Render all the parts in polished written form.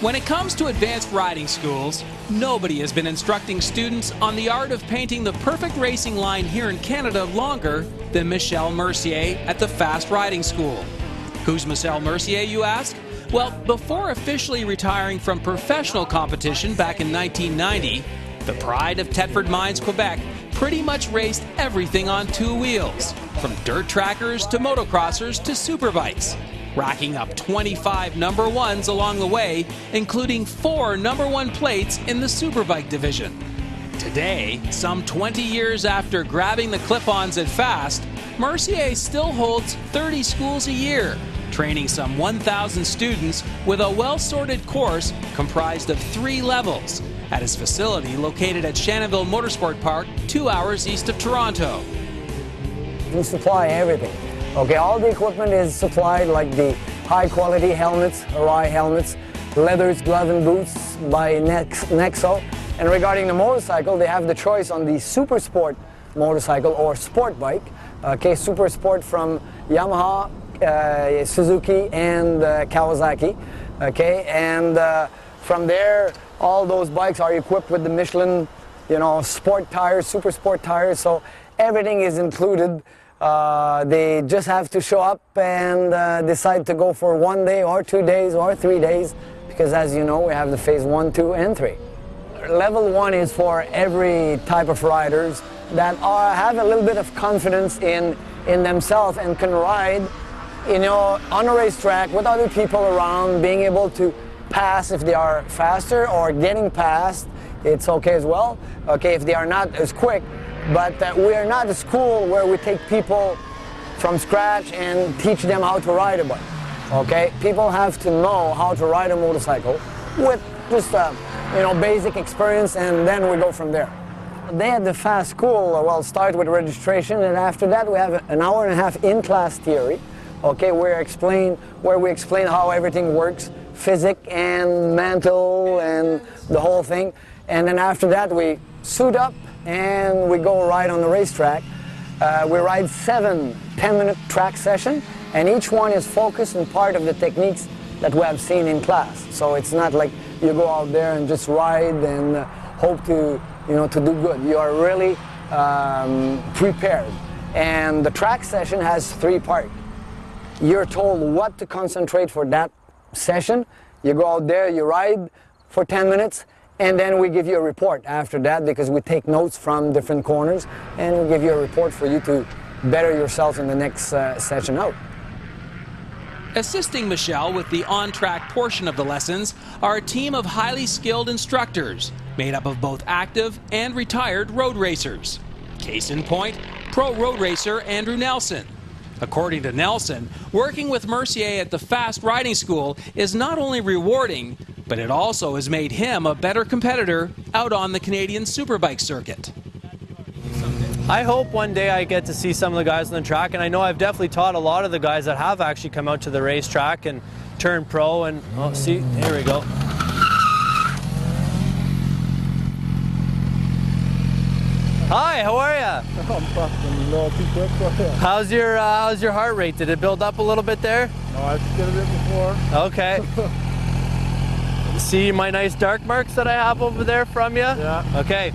When it comes to advanced riding schools, nobody has been instructing students on the art of painting the perfect racing line here in Canada longer than Michel Mercier at the Fast Riding School. Who's Michel Mercier, you ask? Well, before officially retiring from professional competition back in 1990, the pride of Thetford Mines, Quebec, pretty much raced everything on two wheels, from dirt trackers to motocrossers to superbikes, racking up 25 number ones along the way, including 4 number 1 plates in the Superbike division. Today, some 20 years after grabbing the clip-ons at Fast, Mercier still holds 30 schools a year, training some 1,000 students with a well-sorted course comprised of 3 levels at his facility located at Shannonville Motorsport Park, 2 hours east of Toronto. We supply everything. Okay, all the equipment is supplied, like the high-quality helmets, Arai helmets, leathers, gloves, and boots by Nexo. And regarding the motorcycle, they have the choice on the Super Sport motorcycle or Sport bike. Okay, Super Sport from Yamaha, Suzuki, and Kawasaki. Okay, and from there, all those bikes are equipped with the Michelin, sport tires, Super Sport tires. So everything is included. They just have to show up and decide to go for 1 day or 2 days or 3 days, because as you know, we have the phase 1, 2, and 3. Level 1 is for every type of riders that have a little bit of confidence in themselves and can ride, on a racetrack with other people around, being able to pass if they are faster or getting past. It's okay as well. Okay, if they are not as quick. But we are not a school where we take people from scratch and teach them how to ride a bike. Okay, people have to know how to ride a motorcycle with just basic experience, and then we go from there. They at the Fast School start with registration, and after that we have an hour and a half in-class theory. Okay, where we explain how everything works, physics and mental and the whole thing. And then after that we suit up and we go ride on the racetrack. We ride 7 10-minute track sessions, and each one is focused on part of the techniques that we have seen in class. So it's not like you go out there and just ride and hope to do good. You are really prepared. And the track session has 3 parts. You're told what to concentrate for that session. You go out there, you ride for 10 minutes, and then we give you a report after that, because we take notes from different corners, and we give you a report for you to better yourself in the next session out. Assisting Michel with the on-track portion of the lessons are a team of highly skilled instructors made up of both active and retired road racers. Case in point, pro road racer Andrew Nelson. According to Nelson, working with Mercier at the Fast Riding School is not only rewarding, but it also has made him a better competitor out on the Canadian Superbike circuit. I hope one day I get to see some of the guys on the track, and I know I've definitely taught a lot of the guys that have actually come out to the racetrack and turned pro, and see, here we go. Hi, how are ya? I'm fucking a little too quick for you. How's your heart rate? Did it build up a little bit there? No, I did a bit before. Okay. See my nice dark marks that I have over there from you? Yeah. Okay.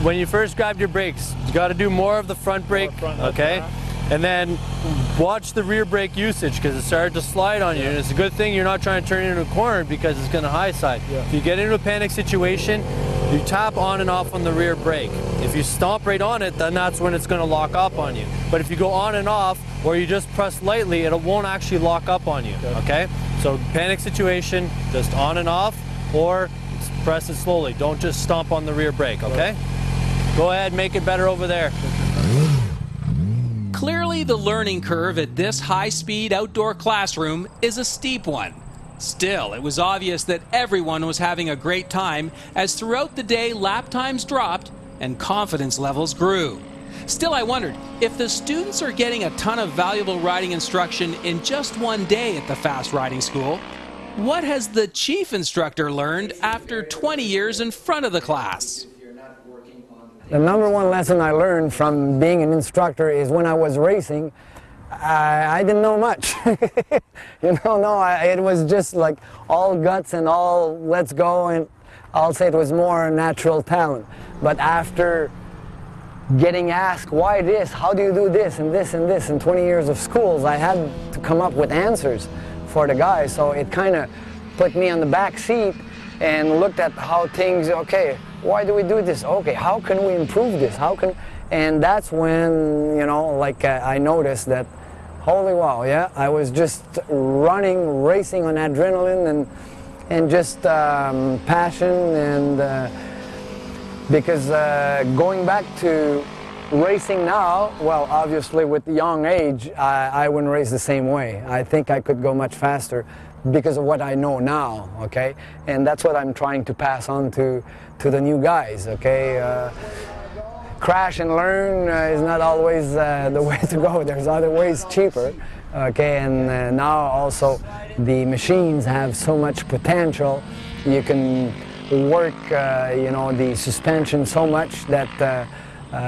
When you first grabbed your brakes, you got to do more of the front brake, okay? And then watch the rear brake usage, because it started to slide on you. And it's a good thing you're not trying to turn into a corner, because it's going to high side. Yeah. If you get into a panic situation, you tap on and off on the rear brake. If you stomp right on it, then that's when it's going to lock up on you. But if you go on and off, or you just press lightly, it won't actually lock up on you, okay? So panic situation, just on and off, or press it slowly. Don't just stomp on the rear brake, okay? Go ahead, make it better over there. Clearly, the learning curve at this high-speed outdoor classroom is a steep one. Still, it was obvious that everyone was having a great time, as throughout the day lap times dropped and confidence levels grew. Still, I wondered, if the students are getting a ton of valuable riding instruction in just one day at the Fast Riding School, what has the chief instructor learned after 20 years in front of the class? The number 1 lesson I learned from being an instructor is when I was racing, I didn't know much. It was just like all guts and all let's go, and I'll say it was more natural talent. But after getting asked why this, how do you do this and this and this in 20 years of schools, I had to come up with answers for the guys. So it kind of put me on the back seat and looked at how things, okay, why do we do this? Okay, how can we improve this? And that's when, I noticed that, holy wow, yeah, I was just running, racing on adrenaline and just passion, and because going back to racing now, well, obviously with the young age, I wouldn't race the same way. I think I could go much faster because of what I know now, okay? And that's what I'm trying to pass on to the new guys, okay? Crash and learn is not always the way to go. There's other ways cheaper, okay? And now also the machines have so much potential. You can work, the suspension so much that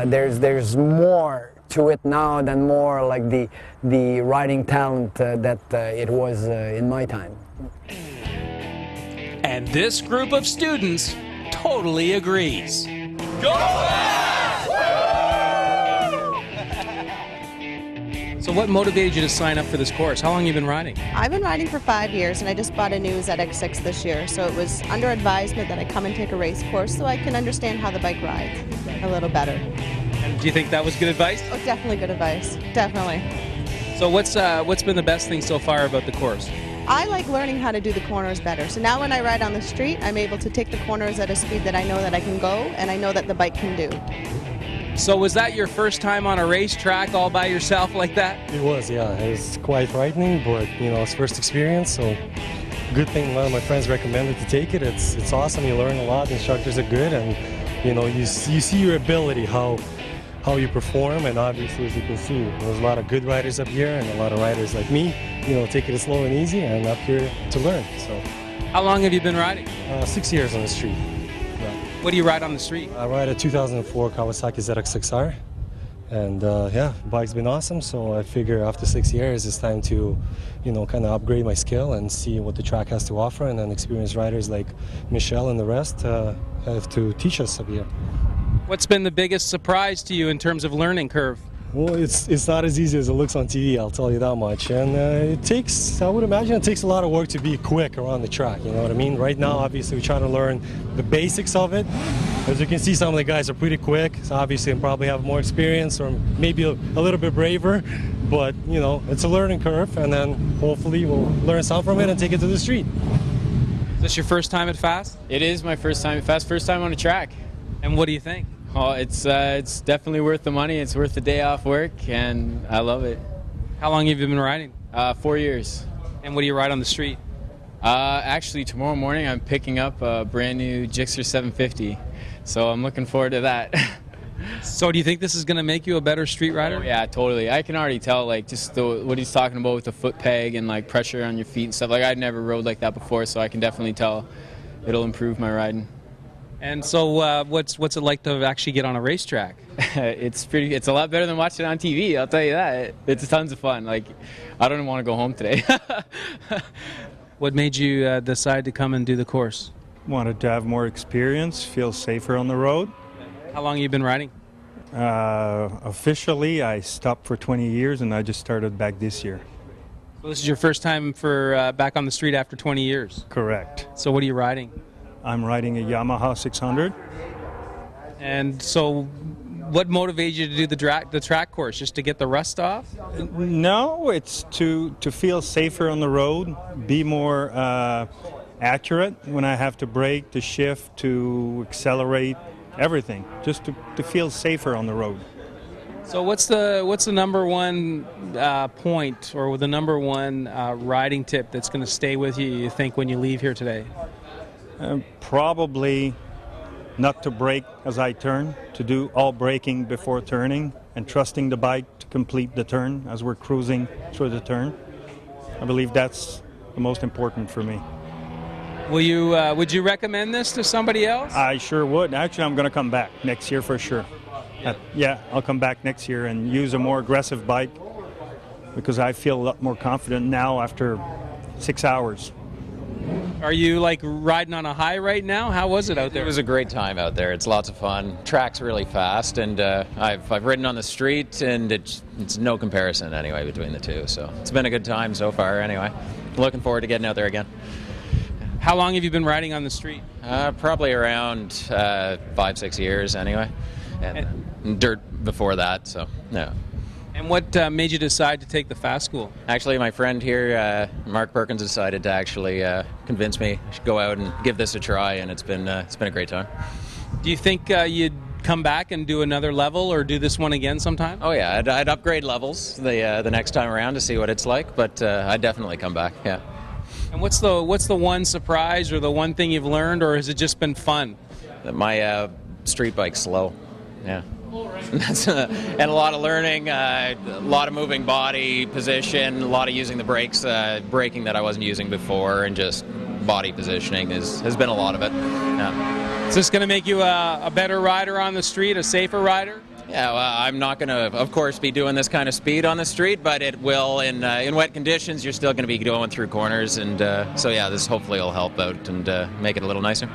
there's more to it now than more like the riding talent that it was in my time. And this group of students totally agrees. Go fast! So what motivated you to sign up for this course? How long have you been riding? I've been riding for 5 years, and I just bought a new ZX6 this year, so it was under advisement that I come and take a race course so I can understand how the bike rides a little better. And do you think that was good advice? Oh, definitely good advice. Definitely. So what's been the best thing so far about the course? I like learning how to do the corners better. So now when I ride on the street, I'm able to take the corners at a speed that I know that I can go, and I know that the bike can do. So was that your first time on a racetrack all by yourself like that? It was, yeah. It was quite frightening, but it's first experience, so good thing a lot of my friends recommended to take it. It's awesome. You learn a lot. The instructors are good, and you see your ability, how you perform, and obviously, as you can see, there's a lot of good riders up here and a lot of riders like me, taking it slow and easy and up here to learn. So, how long have you been riding? 6 years on the street. What do you ride on the street? I ride a 2004 Kawasaki ZX6R, and bike's been awesome, so I figure after 6 years it's time to, kind of upgrade my skill and see what the track has to offer, and then experienced riders like Michel and the rest have to teach us up here. What's been the biggest surprise to you in terms of learning curve? Well, it's not as easy as it looks on TV, I'll tell you that much. And I would imagine it takes a lot of work to be quick around the track, you know what I mean? Right now, obviously, we try to learn the basics of it. As you can see, some of the guys are pretty quick, so obviously they probably have more experience or maybe a little bit braver. But, it's a learning curve, and then hopefully we'll learn some from it and take it to the street. Is this your first time at Fast? It is my first time at Fast, first time on a track. And what do you think? Oh, it's definitely worth the money. It's worth the day off work, and I love it. How long have you been riding? 4 years. And what do you ride on the street? Actually, tomorrow morning I'm picking up a brand new Gixxer 750, so I'm looking forward to that. So do you think this is going to make you a better street rider? Oh, yeah, totally. I can already tell, just what he's talking about with the foot peg and pressure on your feet and stuff. I'd never rode like that before, so I can definitely tell it'll improve my riding. And so what's it like to actually get on a racetrack? It's a lot better than watching it on TV, I'll tell you that. It's tons of fun. I don't even want to go home today. What made you decide to come and do the course? Wanted to have more experience, feel safer on the road. How long have you been riding? Officially, I stopped for 20 years, and I just started back this year. So this is your first time for back on the street after 20 years? Correct. So what are you riding? I'm riding a Yamaha 600. And so what motivated you to do the track course? Just to get the rust off? No, it's to feel safer on the road, be more accurate when I have to brake, to shift, to accelerate, everything, just to feel safer on the road. So what's the number one point or the number one riding tip that's going to stay with you think, when you leave here today? Probably not to brake as I turn, to do all braking before turning and trusting the bike to complete the turn as we're cruising through the turn. I believe that's the most important for me. Would you recommend this to somebody else? I sure would. Actually, I'm going to come back next year for sure. Yeah, I'll come back next year and use a more aggressive bike because I feel a lot more confident now after 6 hours. Are you like riding on a high right now? How was it out there? It was a great time out there. It's lots of fun. Track's really fast, and I've ridden on the street, and it's no comparison anyway between the two. So it's been a good time so far anyway. Looking forward to getting out there again. How long have you been riding on the street? Probably around 5-6 years anyway, and dirt before that, so no. And what made you decide to take the fast school? Actually, my friend here, Mark Perkins, decided to actually convince me I should go out and give this a try, and it's been a great time. Do you think you'd come back and do another level or do this one again sometime? Oh yeah, I'd upgrade levels the next time around to see what it's like, but I'd definitely come back. Yeah. And what's the one surprise or the one thing you've learned, or has it just been fun? My street bike's slow. Yeah. And a lot of learning, a lot of moving body position, a lot of using the brakes, braking that I wasn't using before, and just body positioning has been a lot of it. Yeah. Is this going to make you a better rider on the street, a safer rider? Yeah, well, I'm not going to, of course, be doing this kind of speed on the street, but it will, in wet conditions, you're still going to be going through corners, and so yeah, this hopefully will help out and make it a little nicer.